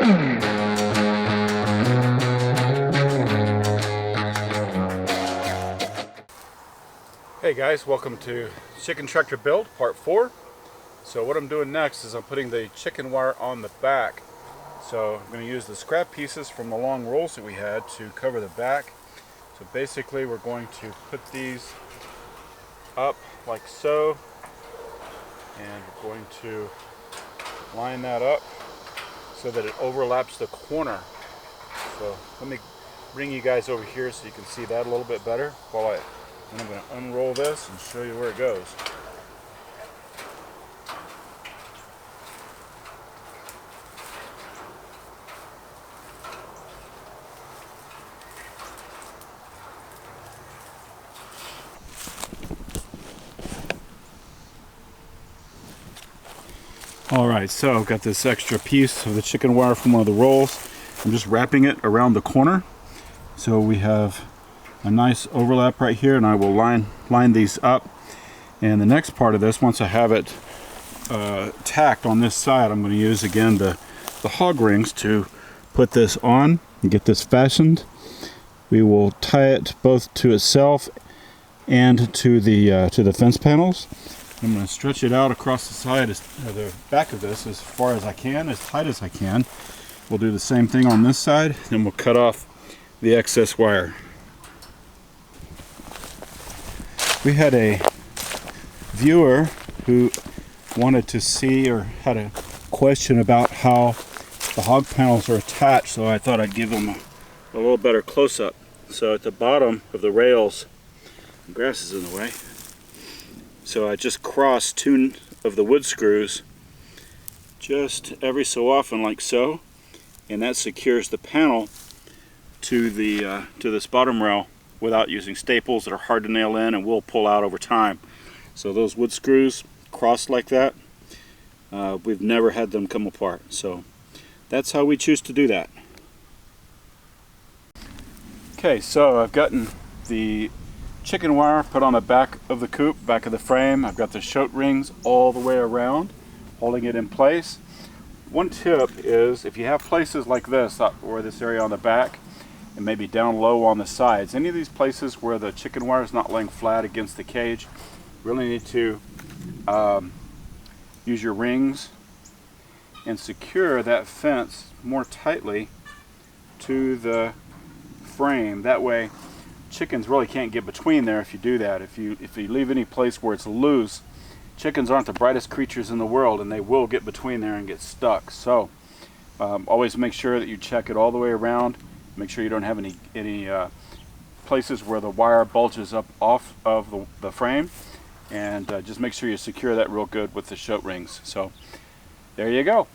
Hey guys, welcome to Chicken Tractor Build Part 4. So what I'm doing next is I'm putting the chicken wire on the back. So I'm going to use the scrap pieces from the long rolls that we had to cover the back. So basically we're going to put these up like so, and we're going to line that up so that it overlaps the corner. So let me bring you guys over here so you can see that a little bit better and I'm going to unroll this and show you where it goes. Alright, so I've got this extra piece of the chicken wire from one of the rolls. I'm just wrapping it around the corner. So we have a nice overlap right here, and I will line these up. And the next part of this, once I have it tacked on this side, I'm going to use again the hog rings to put this on and get this fastened. We will tie it both to itself and to the fence panels. I'm going to stretch it out across the side, the back of this, as far as I can, as tight as I can. We'll do the same thing on this side, and we'll cut off the excess wire. We had a viewer who wanted to see or had a question about how the hog panels are attached, so I thought I'd give them a little better close-up. So at the bottom of the rails, the grass is in the way, so I just cross two of the wood screws just every so often, like so, and that secures the panel to this bottom rail without using staples that are hard to nail in and will pull out over time. So those wood screws crossed like that, we've never had them come apart. So that's how we choose to do that. Okay, so I've gotten the chicken wire put on the back of the coop, back of the frame. I've got the shoat rings all the way around, holding it in place. One tip is, if you have places like this, or this area on the back, and maybe down low on the sides, any of these places where the chicken wire is not laying flat against the cage, really need to use your rings and secure that fence more tightly to the frame. That way chickens really can't get between there if you do that. If you leave any place where it's loose, chickens aren't the brightest creatures in the world, and they will get between there and get stuck. So always make sure that you check it all the way around. Make sure you don't have any places where the wire bulges up off of the frame, and just make sure you secure that real good with the shoat rings. So there you go.